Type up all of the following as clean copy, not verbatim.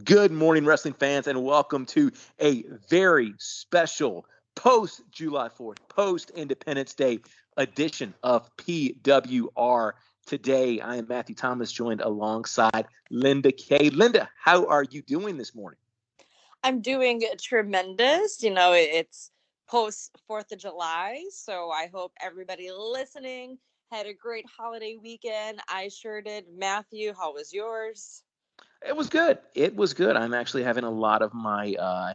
Good morning, wrestling fans, and welcome to a very special post July 4th, post Independence Day edition of PWR. Today, I am Matthew Thomas, joined alongside Linda Kay. Linda, how are you doing this morning? I'm doing tremendous. It's post 4th of July. So I hope everybody listening had a great holiday weekend. I sure did. Matthew, how was yours? It was good. It was good. I'm actually having a lot of my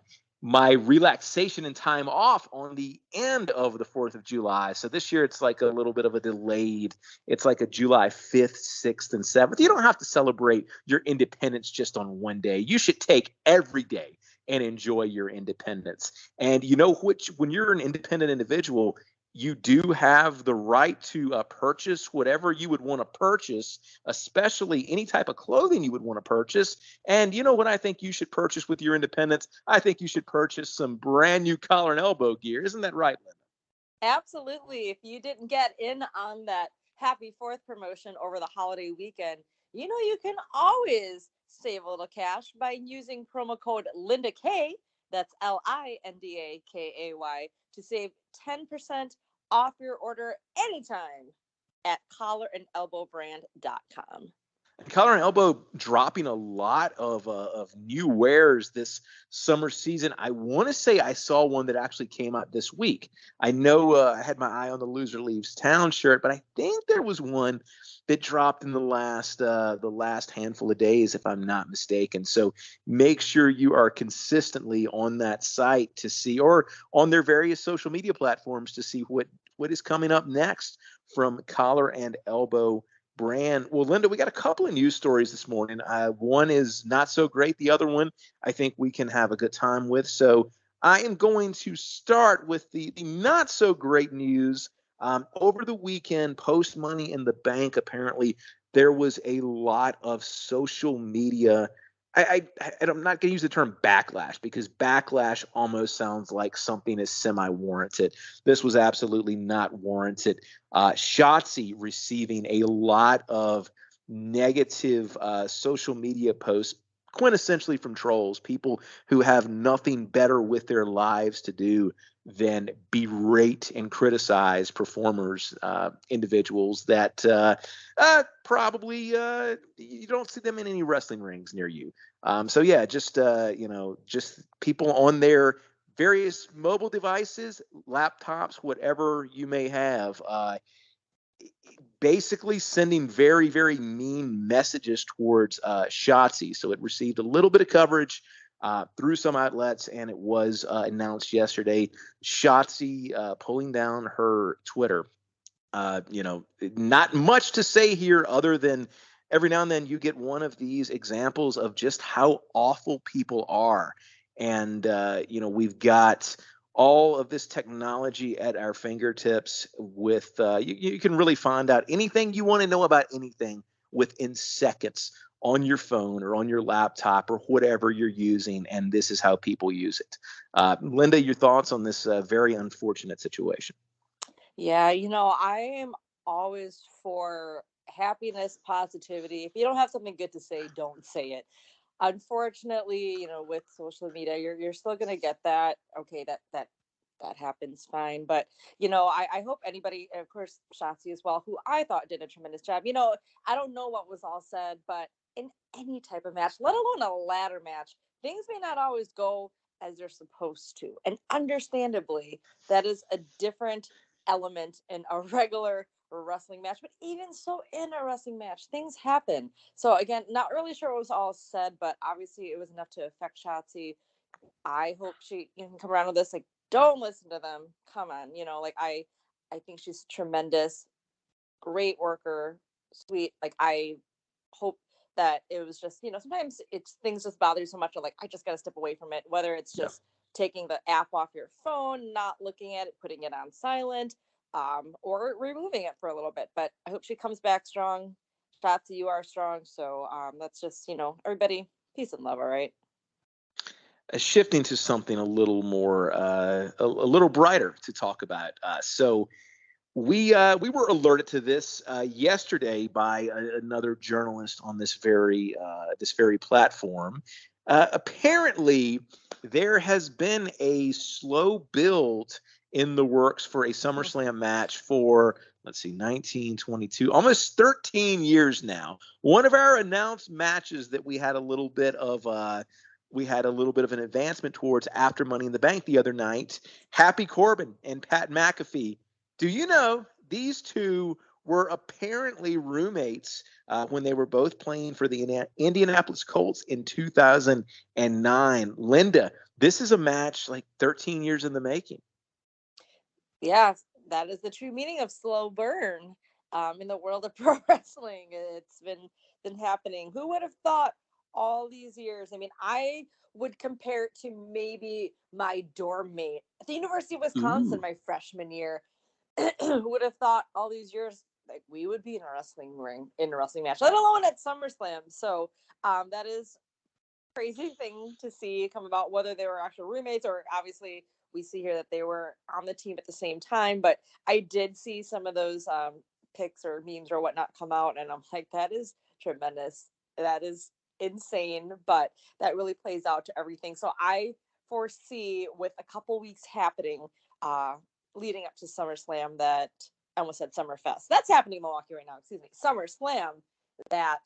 relaxation and time off on the end of the 4th of July. So this year it's like a little bit of a delayed. It's like a July 5th, 6th, and 7th. You don't have to celebrate your independence just on one day. You should take every day and enjoy your independence. And you know which when you're an independent individual, you do have the right to purchase whatever you would want to purchase, especially any type of clothing you would want to purchase. And you know what I think you should purchase with your independence? I think you should purchase some brand new collar and elbow gear. Isn't that right, Linda? Absolutely. If you didn't get in on that Happy 4th promotion over the holiday weekend, you can always save a little cash by using promo code Linda K. That's LINDAKAY to save 10% off your order anytime at collarandelbowbrand.com. Collar and Elbow dropping a lot of new wares this summer season. I want to say I saw one that actually came out this week. I know I had my eye on the Loser Leaves Town shirt, but I think there was one that dropped in the last handful of days, if I'm not mistaken. So make sure you are consistently on that site to see, or on their various social media platforms to see what is coming up next from Collar and Elbow brand. Well, Linda, we got a couple of news stories this morning. One is not so great. The other one, I think we can have a good time with. So I am going to start with the not so great news. Over the weekend, post Money in the Bank, apparently there was a lot of social media. I'm not going to use the term backlash because backlash almost sounds like something is semi-warranted. This was absolutely not warranted. Shotzi receiving a lot of negative social media posts, quintessentially from trolls, people who have nothing better with their lives to do than berate and criticize performers, individuals that probably you don't see them in any wrestling rings near you. So yeah, just people on their various mobile devices, laptops, whatever you may have, basically sending very, very mean messages towards Shotzi. So it received a little bit of coverage through some outlets, and it was announced yesterday. Shotzi pulling down her Twitter. Not much to say here other than every now and then you get one of these examples of just how awful people are. And, we've got all of this technology at our fingertips with you can really find out anything you want to know about anything within seconds on your phone or on your laptop or whatever you're using. And this is how people use it. Linda, your thoughts on this very unfortunate situation? Yeah, I am always for happiness, positivity. If you don't have something good to say, don't say it. Unfortunately, with social media, you're still gonna get that. Okay, that happens fine. But I hope anybody, of course, Shotzi as well, who I thought did a tremendous job. I don't know what was all said, but in any type of match, let alone a ladder match, things may not always go as they're supposed to. And understandably, that is a different element in a regular wrestling match. But even so, in a wrestling match, things happen. So again, not really sure what was all said, but obviously it was enough to affect Shotzi. I hope she can come around with this. Like, don't listen to them. Come on, like I think she's tremendous, great worker, sweet. Like, I hope that it was just, sometimes it's things just bother you so much. Or like, I just got to step away from it. Whether it's Yeah. just taking the app off your phone, not looking at it, putting it on silent, or removing it for a little bit. But I hope she comes back strong. Shotzi, you are strong. So that's just, everybody, peace and love. All right. Shifting to something a little more, a little brighter to talk about. So we were alerted to this yesterday by another journalist on this very platform. Apparently, there has been a slow build in the works for a SummerSlam match for, let's see, 1922, almost 13 years now. One of our announced matches that we had a little bit of an advancement towards after Money in the Bank the other night. Happy Corbin and Pat McAfee. Do you know these two were apparently roommates when they were both playing for the Indianapolis Colts in 2009? Linda, this is a match like 13 years in the making. Yeah, that is the true meaning of slow burn. In the world of pro wrestling, it's been happening. Who would have thought all these years? I mean, I would compare it to maybe my dorm mate at the University of Wisconsin Ooh. my freshman year. Who would have thought all these years like we would be in a wrestling ring in a wrestling match, let alone at SummerSlam? So that is crazy thing to see come about, whether they were actual roommates or obviously we see here that they were on the team at the same time. But I did see some of those pics or memes or whatnot come out, and I'm like, that is tremendous. That is insane, but that really plays out to everything. So I foresee with a couple weeks happening leading up to SummerSlam that I almost said Summerfest. That's happening in Milwaukee right now. Excuse me, SummerSlam. That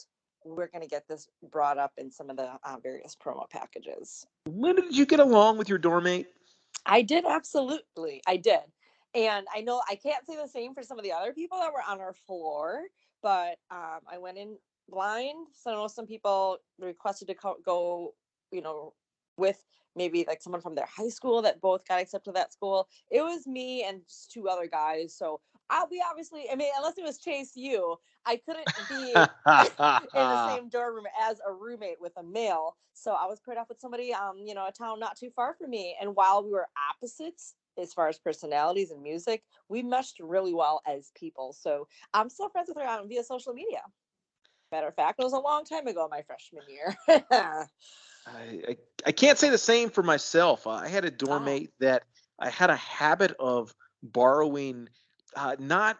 we're going to get this brought up in some of the various promo packages. Linda, did you get along with your dorm mate? I did, absolutely. I did. And I know I can't say the same for some of the other people that were on our floor, but I went in blind. So I know some people requested to go, with maybe like someone from their high school that both got accepted to that school. It was me and just two other guys. So we obviously, I mean, unless it was Chase U, I couldn't be in the same dorm room as a roommate with a male. So I was paired off with somebody, a town not too far from me. And while we were opposites as far as personalities and music, we meshed really well as people. So I'm still friends with her via social media. Matter of fact, it was a long time ago, my freshman year. I can't say the same for myself. I had a dorm Oh. mate that I had a habit of borrowing, not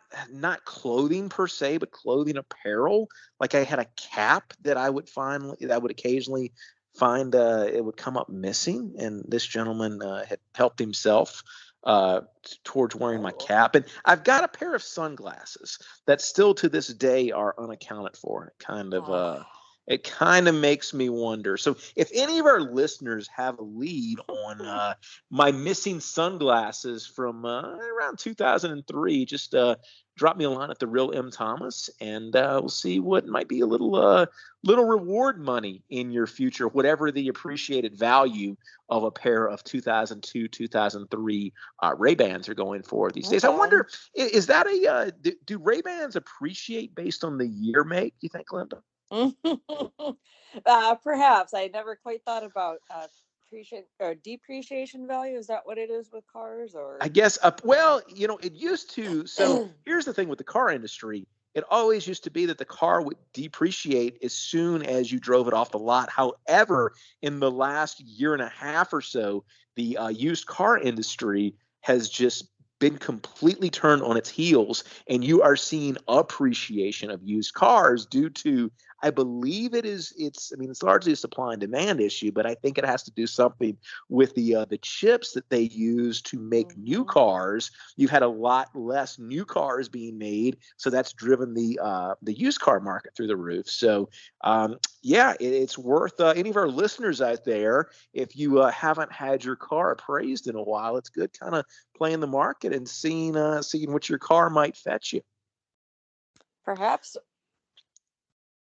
clothing per se, but clothing apparel. Like I had a cap that I would find that I would occasionally find it would come up missing, and this gentleman had helped himself towards wearing my cap. And I've got a pair of sunglasses that still to this day are unaccounted for. It kind of makes me wonder. So, if any of our listeners have a lead on my missing sunglasses from around 2003, just drop me a line at the Real M Thomas, and we'll see what might be a little reward money in your future, whatever the appreciated value of a pair of 2002, 2003 Ray-Bans are going for these days. I wonder, is that do Ray-Bans appreciate based on the year make? You think, Linda? Perhaps I never quite thought about appreciation or depreciation value. Is that what it is with cars? Or I guess well, it used to. So here's the thing with the car industry. It always used to be that the car would depreciate as soon as you drove it off the lot. However, in the last year and a half or so, the used car industry has just been completely turned on its heels, and you are seeing appreciation of used cars due to, I believe it's largely a supply and demand issue, but I think it has to do something with the chips that they use to make new cars. You've had a lot less new cars being made, so that's driven the used car market through the roof. So it's worth any of our listeners out there, if you haven't had your car appraised in a while, it's good kind of playing the market and seeing what your car might fetch you. perhaps.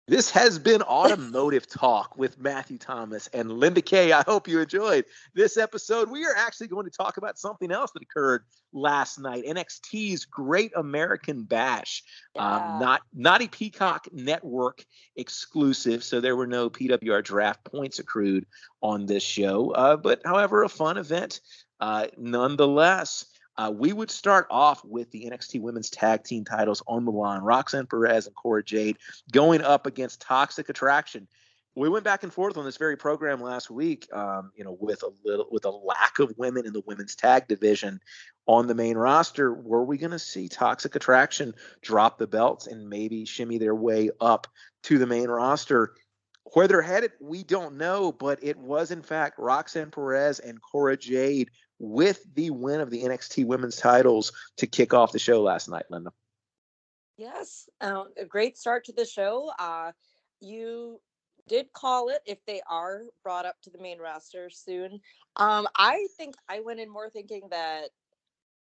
This has been Automotive Talk with Matthew Thomas and Linda Kay. I hope you enjoyed this episode. We are actually going to talk about something else that occurred last night, NXT's Great American Bash. Not a Peacock Network exclusive, so there were no PWR draft points accrued on this show. But however, a fun event nonetheless. We would start off with the NXT Women's Tag Team titles on the line. Roxanne Perez and Cora Jade going up against Toxic Attraction. We went back and forth on this very program last week, with a lack of women in the women's tag division on the main roster. Were we going to see Toxic Attraction drop the belts and maybe shimmy their way up to the main roster? Where they're headed, we don't know, but it was in fact Roxanne Perez and Cora Jade with the win of the NXT Women's titles to kick off the show last night, Linda. Yes, a great start to the show. You did call it if they are brought up to the main roster soon. I think I went in more thinking that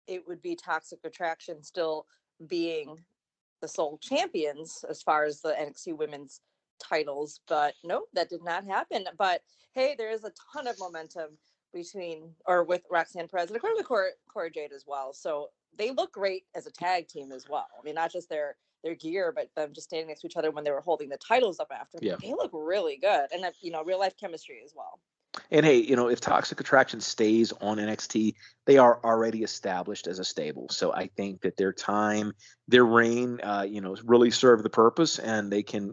it would be Toxic Attraction still being the sole champions as far as the NXT women's titles, but nope, that did not happen. But hey, there is a ton of momentum with Roxanne Perez and according to Cora Jade as well. So they look great as a tag team as well. I mean, not just their gear, but them just standing next to each other when they were holding the titles up after. Yeah. They look really good, and real life chemistry as well. And hey, if Toxic Attraction stays on NXT, they are already established as a stable. So I think that their reign, really served the purpose, and they can,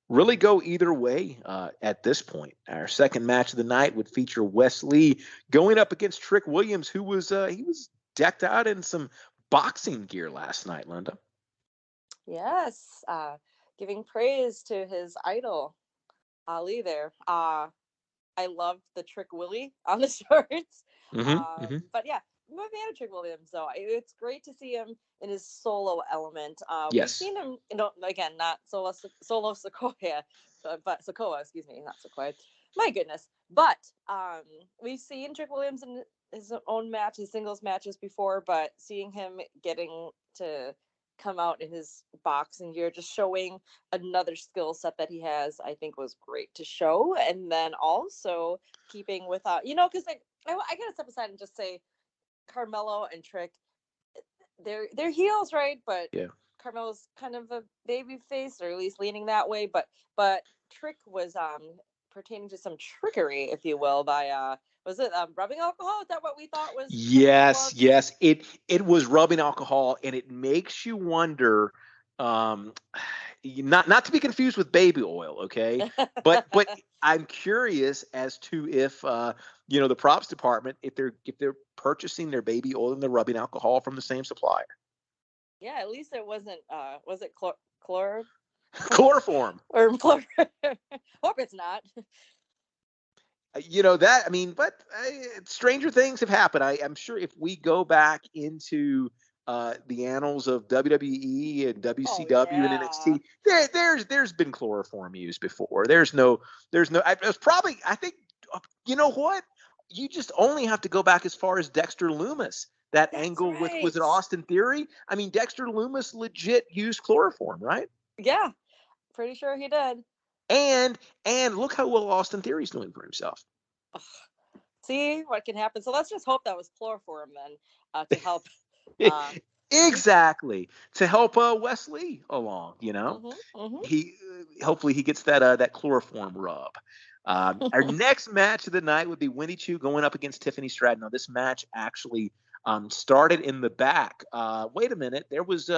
really go either way at this point. Our second match of the night would feature Wes Lee going up against Trick Williams, who was he was decked out in some boxing gear last night, Linda. Yes, giving praise to his idol, Ali there. I loved the Trick Willie on the shorts. But yeah, I'm a fan of Trick Williams, though. It's great to see him in his solo element. Yes. We've seen him, again, not solo Sequoia, but Sequoia, excuse me, not Sequoia. My goodness. But we've seen Trick Williams in his own match, his singles matches before, but seeing him getting to come out in his boxing gear, just showing another skill set that he has, I think was great to show. And then also keeping with, because I gotta step aside and just say, Carmelo and Trick, they're heels, right? But yeah, Carmelo's kind of a baby face, or at least leaning that way. But Trick was pertaining to some trickery, if you will, by was it rubbing alcohol? Is that what we thought was? Yes. It was rubbing alcohol, and it makes you wonder. Not to be confused with baby oil, okay? But I'm curious as to if the props department, if they're purchasing their baby oil and the rubbing alcohol from the same supplier. Yeah, at least it wasn't. Was it chloroform? Or chlor? Hope it's not. Stranger things have happened. I'm sure if we go back into the annals of WWE and WCW and NXT, there's been chloroform used before. There's no. I think, you know what? You just only have to go back as far as Dexter Lumis. That's angle right. with Austin Theory. I mean, Dexter Lumis legit used chloroform, right? Yeah, pretty sure he did. And look how well Austin Theory's doing for himself. See what can happen. So let's just hope that was chloroform then to help. Exactly, to help Wes Lee along. He hopefully he gets that chloroform rub. Our next match of the night would be Winnie Chu going up against Tiffany Stratton. Now this match actually started in the back. Wait a minute, there was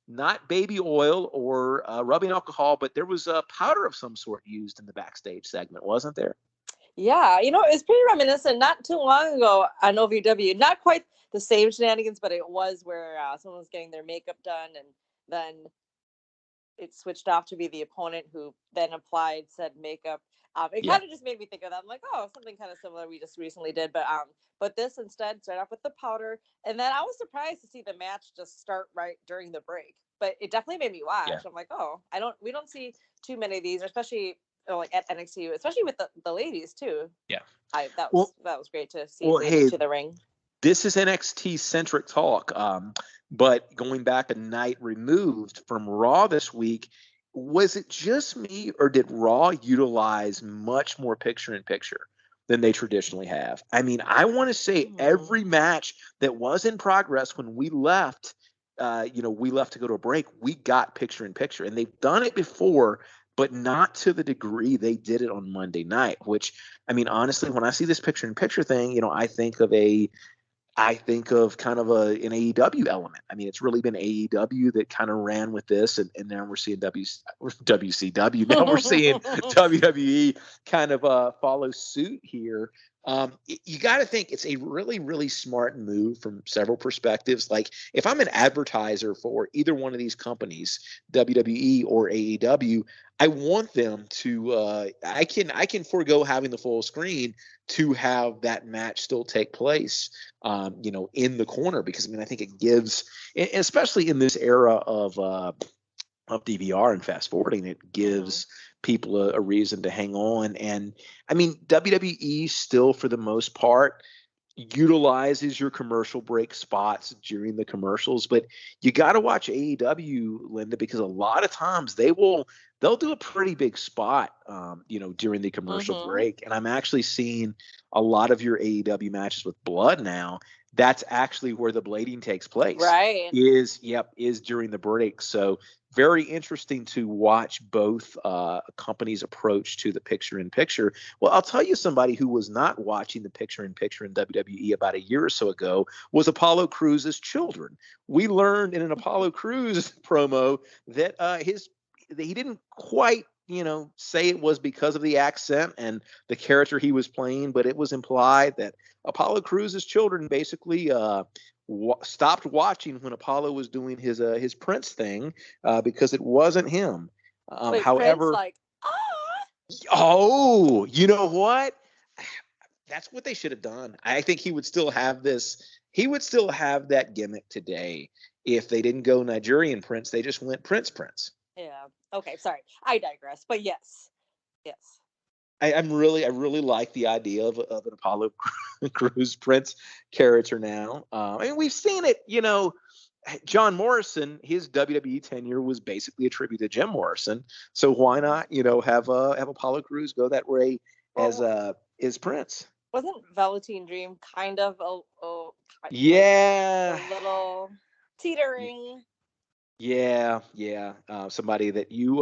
not baby oil or rubbing alcohol, but there was a powder of some sort used in the backstage segment, wasn't there? Yeah, it's pretty reminiscent. Not too long ago on OVW, not quite the same shenanigans, but it was where someone was getting their makeup done, and then it switched off to be the opponent who then applied said makeup. It kind of just made me think of that. I'm like, oh, something kind of similar we just recently did, but this instead started off with the powder, and then I was surprised to see the match just start right during the break. But it definitely made me watch. Yeah. I'm like, oh, we don't see too many of these, especially like at NXT, especially with the ladies too. Yeah, that was great to see into the ring. This is NXT centric talk, but going back a night removed from Raw this week, was it just me, or did Raw utilize much more picture-in-picture than they traditionally have? I mean, I want to say every match that was in progress when we left, we left to go to a break, we got picture-in-picture, and they've done it before, but not to the degree they did it on Monday night, which, I mean, honestly, when I see this picture-in-picture thing, I think of kind of an AEW element. I mean, it's really been AEW that kind of ran with this, and now we're seeing WCW. Now we're seeing WWE kind of follow suit here. You got to think it's a really, really smart move from several perspectives. Like, if I'm an advertiser for either one of these companies, WWE or AEW, I want them to. I can forego having the full screen to have that match still take place. In the corner, because I think it gives, especially in this era of DVR and fast forwarding, it gives people a reason to hang on. And WWE still, for the most part, utilizes your commercial break spots during the commercials, but you got to watch AEW, Linda, because a lot of times they'll do a pretty big spot, during the commercial break. And I'm actually seeing a lot of your AEW matches with blood now. That's actually where the blading takes place. Right. Is during the break. So very interesting to watch both companies' approach to the picture-in-picture. Well, I'll tell you, somebody who was not watching the picture-in-picture in WWE about a year or so ago was Apollo Crews' children. We learned in an Apollo Crews promo that he didn't quite say it was because of the accent and the character he was playing, but it was implied that Apollo Crews' children basically stopped watching when Apollo was doing his Prince thing because it wasn't him. Wait, However, Prince, oh, you know what? That's what they should have done. I think he would still have this. He would still have that gimmick today if they didn't go Nigerian Prince. They just went Prince. Yeah. Okay. Sorry, I digress. But yes. I really like the idea of an Apollo Crews Prince character now. We've seen it. John Morrison, his WWE tenure was basically a tribute to Jim Morrison. So why not, have Apollo Crews go that way as Prince? Wasn't Velveteen Dream kind of Yeah, a little teetering? yeah. Somebody that you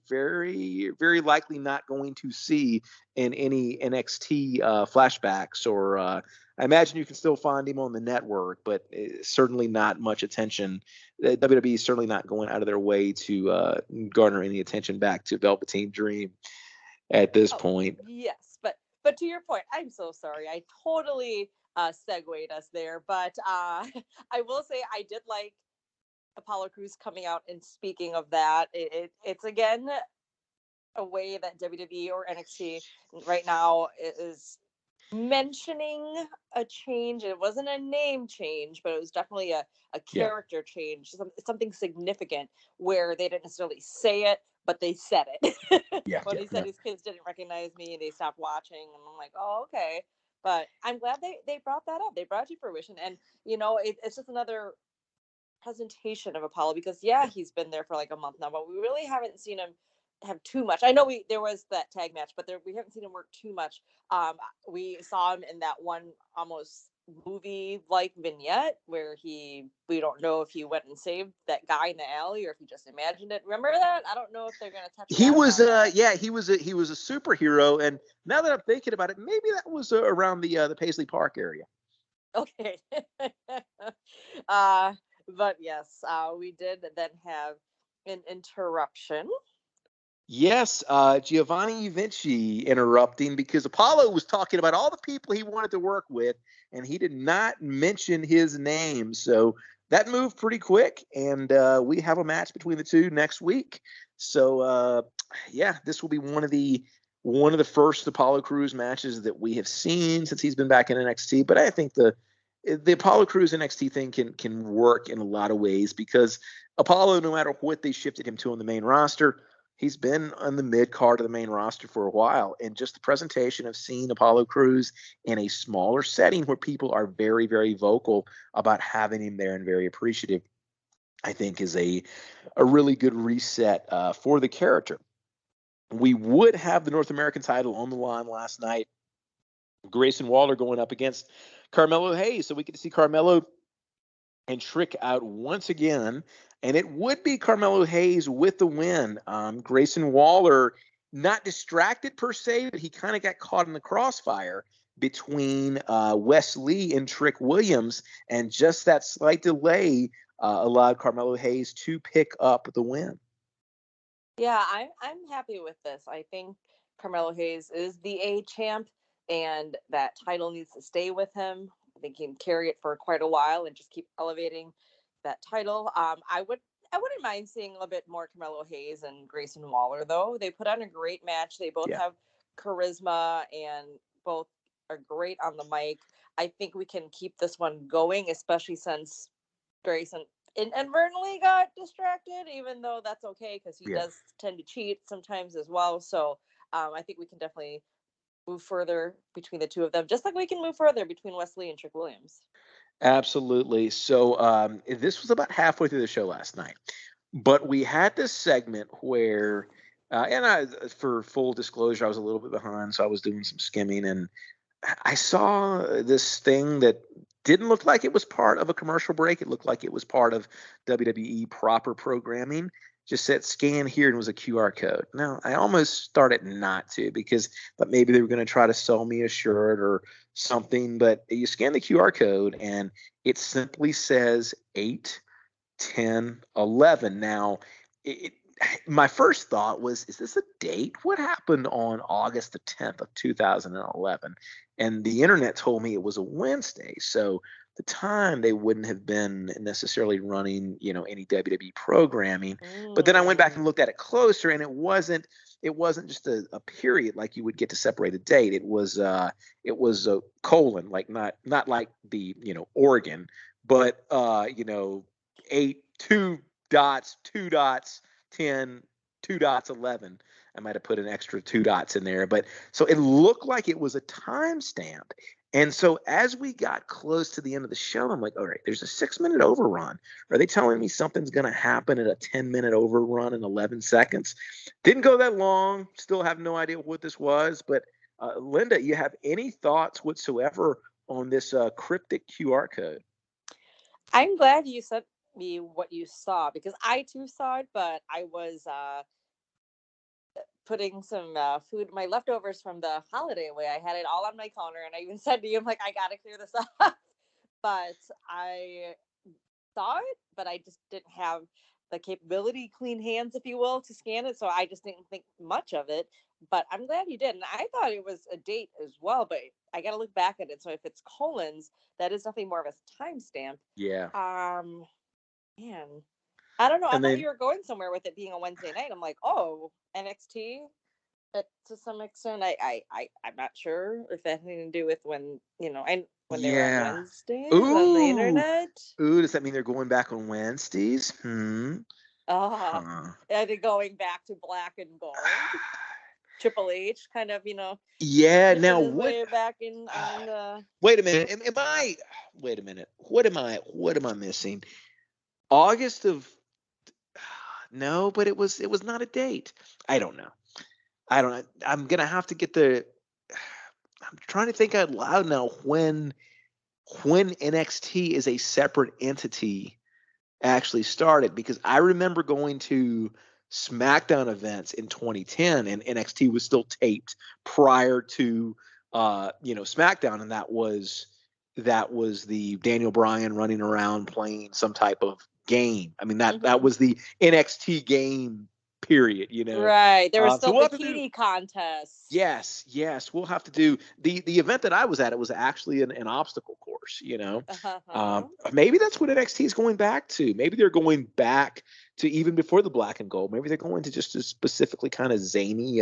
very, very likely not going to see in any NXT flashbacks, or I imagine you can still find him on the network, but certainly not much attention. WWE is certainly not going out of their way to garner any attention back to Velveteen Dream at this point. Yes, but to your point, I'm so sorry. I totally segued us there, but I will say I did like Apollo Crews coming out and speaking of that. It's again a way that WWE or NXT right now is mentioning a change. It wasn't a name change, but it was definitely a character change, something significant where they didn't necessarily say it, but they said it. When he said his kids didn't recognize me and they stopped watching, and I'm like, oh, okay. But I'm glad they brought that up. They brought it to fruition. And, it's just another presentation of Apollo, because he's been there for like a month now, but we really haven't seen him have too much. I know there was that tag match, but we haven't seen him work too much. We saw him in that one almost movie like vignette where we don't know if he went and saved that guy in the alley or if he just imagined it. Remember that? I don't know if they're gonna touch. He was he was a superhero, and now that I'm thinking about it, maybe that was around the Paisley Park area. Okay. But yes, we did then have an interruption. Yes, Giovanni Vinci interrupting because Apollo was talking about all the people he wanted to work with, and he did not mention his name. So that moved pretty quick, and we have a match between the two next week. So this will be one of the first Apollo Crews matches that we have seen since he's been back in NXT. But I think the Apollo Crews NXT thing can work in a lot of ways, because Apollo, no matter what they shifted him to on the main roster, he's been on the mid card of the main roster for a while. And just the presentation of seeing Apollo Crews in a smaller setting where people are very, very vocal about having him there and very appreciative, I think is a really good reset for the character. We would have the North American title on the line last night. Grayson Waller going up against Carmelo Hayes. So we get to see Carmelo and Trick out once again. And it would be Carmelo Hayes with the win. Grayson Waller, not distracted per se, but he kind of got caught in the crossfire between Wes Lee and Trick Williams. And just that slight delay allowed Carmelo Hayes to pick up the win. Yeah, I'm happy with this. I think Carmelo Hayes is the A champ. and that title needs to stay with him. I think he can carry it for quite a while and just keep elevating that title. I wouldn't mind seeing a bit more Carmelo Hayes and Grayson Waller, though. They put on a great match. They both have charisma and both are great on the mic. I think we can keep this one going, especially since Grayson inadvertently got distracted, even though that's okay because he does tend to cheat sometimes as well. So I think we can definitely move further between the two of them, just like we can move further between Wesley and Trick Williams. Absolutely. So this was about halfway through the show last night, but we had this segment where, for full disclosure, I was a little bit behind, so I was doing some skimming, and I saw this thing that didn't look like it was part of a commercial break. It looked like it was part of WWE proper programming. Just said scan here and was a QR code. Now, I almost started not to but maybe they were going to try to sell me a shirt or something. But you scan the QR code and it simply says 8, 10, 11. Now, my first thought was, is this a date? What happened on August the 10th of 2011? And the internet told me it was a Wednesday. So the time they wouldn't have been necessarily running, any WWE programming. But then I went back and looked at it closer, and it wasn't just a period like you would get to separate a date. It was a colon, like not like the Oregon, but 8, 2 dots, 2 dots, 10, 2 dots, 11. I might have put an extra 2 dots in there, but so it looked like it was a timestamp. And so as we got close to the end of the show, I'm like, all right, there's a 6-minute overrun. Are they telling me something's going to happen at a 10-minute overrun in 11 seconds? Didn't go that long. Still have no idea what this was. But Linda, you have any thoughts whatsoever on this cryptic QR code? I'm glad you sent me what you saw because I too saw it, but I was putting some food, my leftovers from the holiday away. I had it all on my counter, and I even said to you, I'm like, I gotta clear this up. But I saw it, but I just didn't have the capability, clean hands, if you will, to scan it. So I just didn't think much of it. But I'm glad you did. And I thought it was a date as well, but I got to look back at it. So if it's colons, that is nothing more of a timestamp. Yeah. Man, I don't know. And I thought you were going somewhere with it being a Wednesday night. I'm like, oh, NXT. To some extent, I'm not sure if that had anything to do with when they were on Wednesdays on the internet. Ooh, does that mean they're going back on Wednesdays? Are they going back to black and gold? Triple H, kind of, Yeah. Now way back in on the. Wait a minute. Wait a minute. What am I missing? August of. No, but it was not a date. I don't know. I'm gonna have to get the. I'm trying to think out loud now. When NXT is a separate entity actually started, because I remember going to SmackDown events in 2010 and NXT was still taped prior to SmackDown, and that was the Daniel Bryan running around playing some type of game. I mean that was the NXT game period, Right. There was still bikini contest. Yes. We'll have to do the event that I was at. It was actually an obstacle course, maybe that's what NXT is going back to. Maybe they're going back to even before the black and gold. Maybe they're going to just specifically kind of zany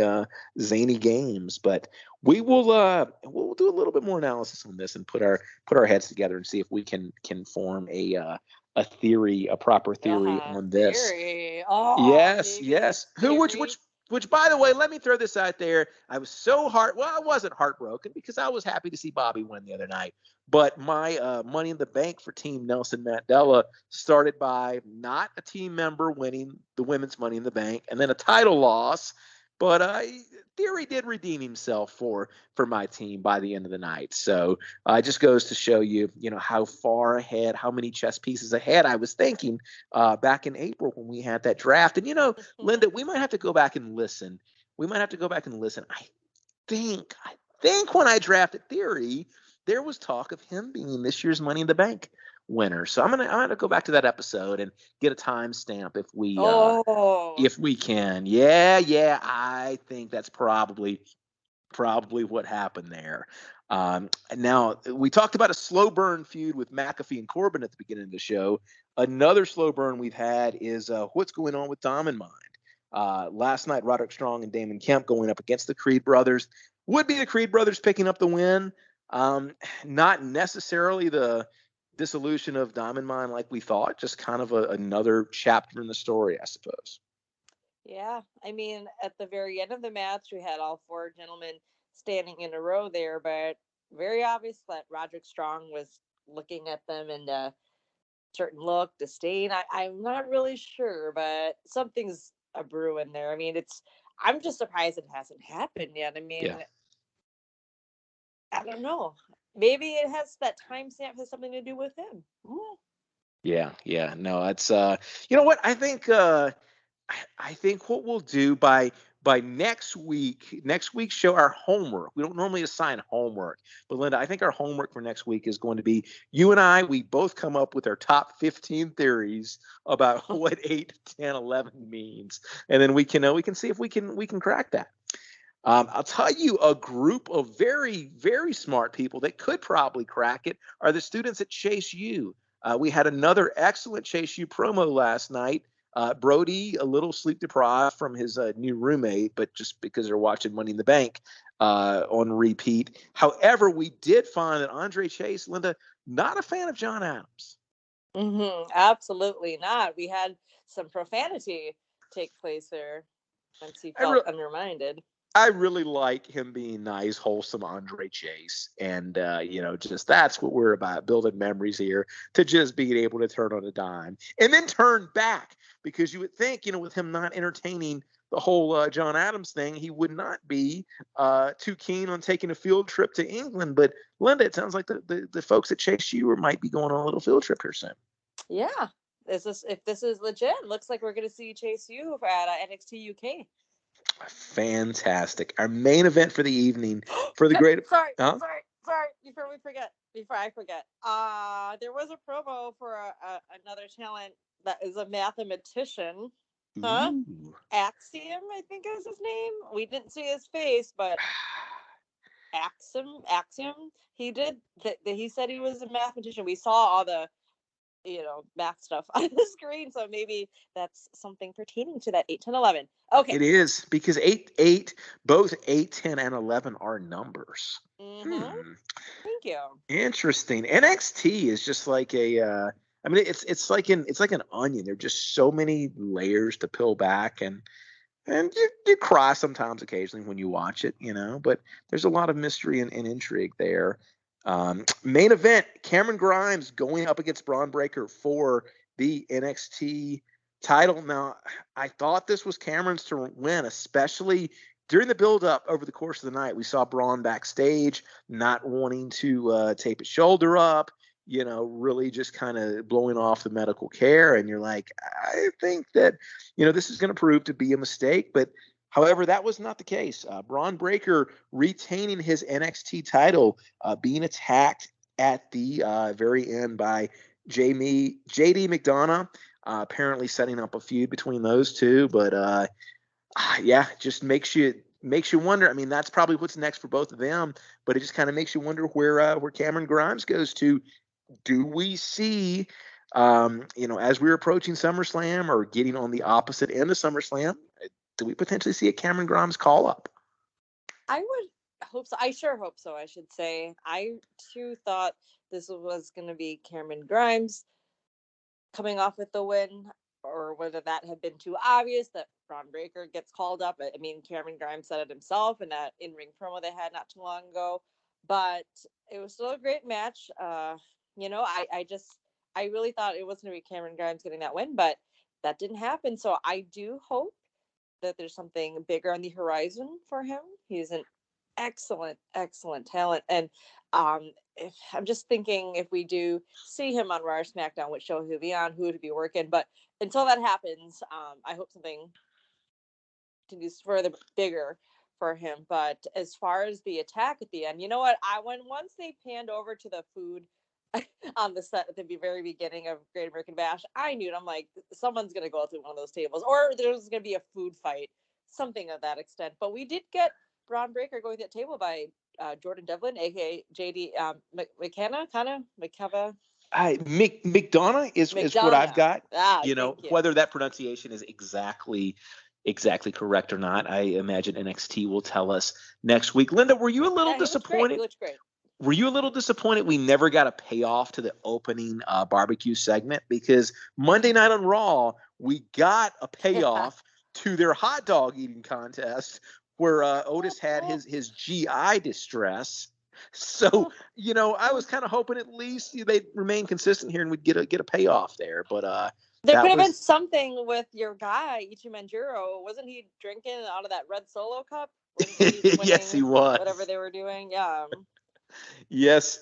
games, but we'll do a little bit more analysis on this and put our heads together and see if we can form a proper theory on this. Theory. Yes. Which, by the way, let me throw this out there. I was I wasn't heartbroken because I was happy to see Bobby win the other night. But my Money in the Bank for Team Nelson Mandela started by not a team member winning the women's Money in the Bank and then a title loss. But Theory did redeem himself for my team by the end of the night. So it just goes to show you, how far ahead, how many chess pieces ahead I was thinking back in April when we had that draft. And, Linda, we might have to go back and listen. I think when I drafted Theory, there was talk of him being this year's Money in the Bank winner. So I'm gonna go back to that episode and get a timestamp if we can. Yeah, I think that's probably probably what happened there. Now, we talked about a slow burn feud with McAfee and Corbin at the beginning of the show. Another slow burn we've had is what's going on with Dom and Mind. Last night, Roderick Strong and Damon Kemp going up against the Creed brothers. Would be the Creed brothers picking up the win. Not necessarily the dissolution of Dom and Mind like we thought, just kind of another chapter in the story, I suppose. Yeah, I mean, at the very end of the match, we had all four gentlemen standing in a row there, but very obvious that Roderick Strong was looking at them in a certain look, disdain. I'm not really sure, but something's a brewing there. I mean, I'm just surprised it hasn't happened yet. I mean, Yeah. I don't know. Maybe it has that timestamp has something to do with him. Yeah. No, it's you know what? I think what we'll do by next week's show, our homework. We don't normally assign homework, but Linda, I think our homework for next week is going to be you and I. We both come up with our top 15 theories about what 8, 10, 11 means, and then we can see if we can crack that. I'll tell you, a group of very, very smart people that could probably crack it are the students at Chase U. We had another excellent Chase U promo last night. Brody, a little sleep deprived from his new roommate, but just because they're watching Money in the Bank on repeat. However, we did find that Andre Chase, Linda, not a fan of John Adams. Absolutely not. We had some profanity take place there once he felt undermined. I really like him being nice, wholesome Andre Chase. And, just that's what we're about, building memories here to just being able to turn on a dime and then turn back, because you would think, with him not entertaining the whole John Adams thing, he would not be too keen on taking a field trip to England. But Linda, it sounds like the folks at Chase U might be going on a little field trip here soon. Yeah. If this is legit, looks like we're going to see Chase U at NXT UK. Fantastic. Our main event for the evening for the great. Sorry. Before I forget. There was a promo for another talent that is a mathematician. Huh? Ooh. Axiom, I think is his name. We didn't see his face, but Axiom. He did. He said he was a mathematician. We saw all the math stuff on the screen, so maybe that's something pertaining to that 8, 10, 11. Okay, it is, because 8 both 8, 10, and 11 are numbers. Thank you. Interesting. NXT is just like it's like an onion. There are just so many layers to peel back, and you cry sometimes occasionally when you watch it, but there's a lot of mystery and intrigue there. Main event, Cameron Grimes going up against Braun Breaker for the NXT title. Now, I thought this was Cameron's to win, especially during the build-up over the course of the night. We saw Braun backstage not wanting to tape his shoulder up, really just kind of blowing off the medical care. And you're like, I think that, this is going to prove to be a mistake. But however, that was not the case. Braun Breaker retaining his NXT title, being attacked at the very end by JD McDonough, apparently setting up a feud between those two. But just makes you wonder. I mean, that's probably what's next for both of them. But it just kind of makes you wonder where Cameron Grimes goes to. Do we see, as we're approaching SummerSlam or getting on the opposite end of SummerSlam, do we potentially see a Cameron Grimes call up? I would hope so. I sure hope so, I should say. I too thought this was going to be Cameron Grimes coming off with the win, or whether that had been too obvious that Braun Breaker gets called up. I mean, Cameron Grimes said it himself in that in-ring promo they had not too long ago. But it was still a great match. I really thought it was going to be Cameron Grimes getting that win, but that didn't happen. So I do hope that there's something bigger on the horizon for him. He's an excellent talent. And if I'm just thinking, if we do see him on Raw or SmackDown, which show he'll be on, who to be working. But until that happens, I hope something continues further bigger for him. But as far as the attack at the end, you know what? Once they panned over to the food on the set at the very beginning of Great American Bash, I knew it. I'm like, someone's going to go through one of those tables, or there's going to be a food fight, something of that extent. But we did get Braun Breaker going to the table by Jordan Devlin, aka JD McKeva McDonough is what I've McDonough. got. Ah, thank you. Whether that pronunciation is exactly correct or not, I imagine NXT will tell us next week. Linda, were you a little disappointed? He looked great. Were you a little disappointed we never got a payoff to the opening barbecue segment? Because Monday Night on Raw, we got a payoff to their hot dog eating contest where Otis had his GI distress. So, I was kind of hoping at least they'd remain consistent here and we'd get a payoff there. But there could have been something with your guy, Ichi Manjiro. Wasn't he drinking out of that red Solo cup? Yes, he was. Whatever they were doing. Yeah. Yes,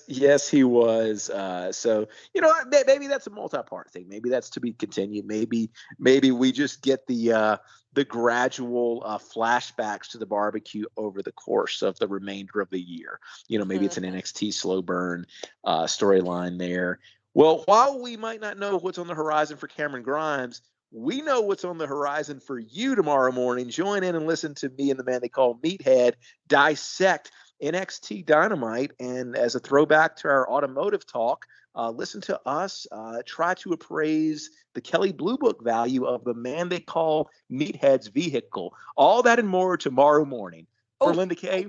he was. So maybe that's a multi-part thing. Maybe that's to be continued. Maybe we just get the gradual flashbacks to the barbecue over the course of the remainder of the year. Maybe it's an NXT slow burn storyline there. Well, while we might not know what's on the horizon for Cameron Grimes, we know what's on the horizon for you tomorrow morning. Join in and listen to me and the man they call Meathead dissect NXT Dynamite, and as a throwback to our automotive talk, listen to us try to appraise the Kelly Blue Book value of the man they call Meathead's vehicle. All that and more tomorrow morning. For Linda Kay.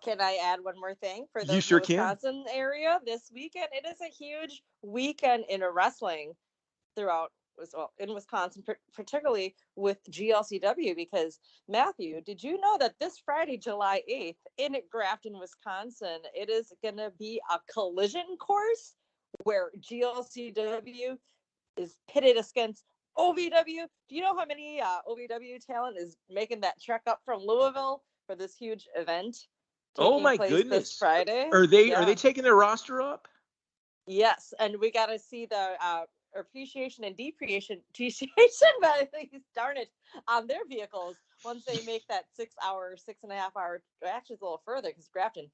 Can I add one more thing for the Wisconsin area this weekend? It is a huge weekend in wrestling throughout. In Wisconsin, particularly with GLCW, because Matthew, did you know that this Friday, July 8th, in Grafton, Wisconsin, it is going to be a collision course where GLCW is pitted against OVW? Do you know how many OVW talent is making that trek up from Louisville for this huge event? Oh my goodness! This Friday. Are they taking their roster up? Yes, and we got to see the appreciation and depreciation, but darn it, on their vehicles once they make that 6.5 hour, actually it's a little further because Grafton,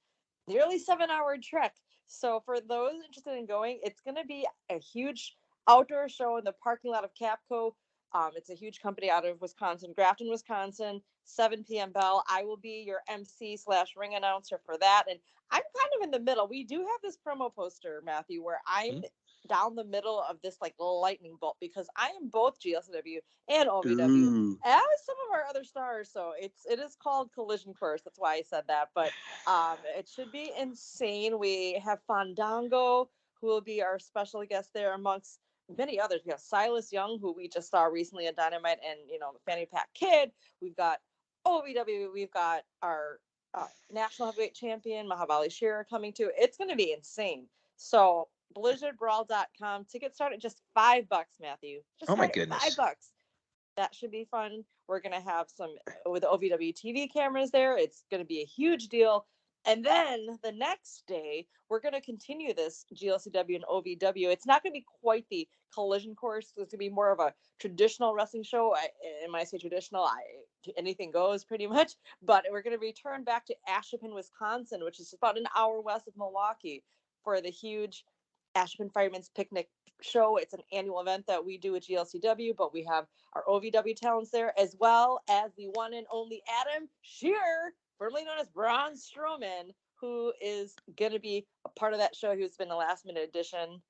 nearly 7-hour trek. So for those interested in going, it's going to be a huge outdoor show in the parking lot of Capco. It's a huge company out of Wisconsin, Grafton, Wisconsin, 7 p.m. bell. I will be your MC/ring announcer for that. And I'm kind of in the middle. We do have this promo poster, Matthew, where I'm down the middle of this like lightning bolt because I am both GLCW and OVW as some of our other stars. So it is called Collision Course. That's why I said that. But it should be insane. We have Fandango, who will be our special guest there amongst many others. We have Silas Young, who we just saw recently in Dynamite, and Fanny Pack Kid. We've got OVW. We've got our national heavyweight champion Mahabali Shira coming too. It's going to be insane. So blizzardbrawl.com. Tickets start at just $5, Matthew. Just my goodness. $5. That should be fun. We're going to have some with OVW TV cameras there. It's going to be a huge deal. And then the next day, we're going to continue this GLCW and OVW. It's not going to be quite the collision course. It's going to be more of a traditional wrestling show. And when I say traditional, anything goes pretty much. But we're going to return back to Ashippun, Wisconsin, which is about an hour west of Milwaukee, for the huge Ashippun Fireman's Picnic show. It's an annual event that we do at GLCW, but we have our OVW talents there, as well as the one and only Adam Shearer, formerly known as Braun Strowman, who is going to be a part of that show. He's been a last minute addition.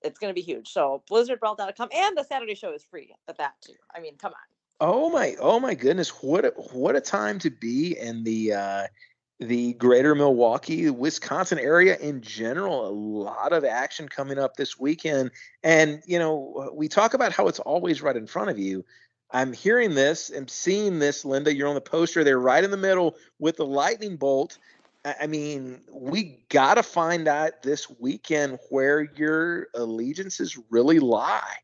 It's going to be huge. So blizzardbrawl.com, and the Saturday show is free at that too. I mean, come on. Oh my goodness. What a time to be in the greater Milwaukee, Wisconsin area in general. A lot of action coming up this weekend. And, we talk about how it's always right in front of you. I'm hearing this and seeing this, Linda. You're on the poster. They're right in the middle with the lightning bolt. I mean, we got to find out this weekend where your allegiances really lie.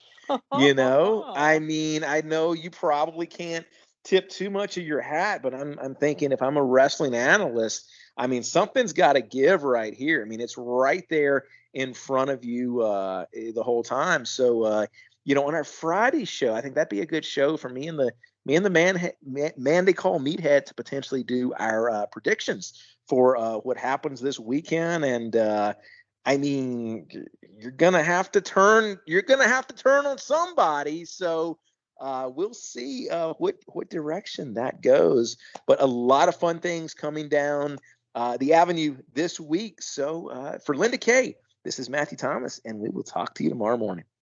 I mean, I know you probably can't tip too much of your hat, but I'm thinking if I'm a wrestling analyst, I mean, something's got to give right here. I mean, it's right there in front of you the whole time. So, on our Friday show, I think that'd be a good show for me and the man they call Meathead to potentially do our predictions for what happens this weekend. And I mean, you're gonna have to turn on somebody. So we'll see what direction that goes. But a lot of fun things coming down the avenue this week. So for Linda Kay, this is Matthew Thomas, and we will talk to you tomorrow morning.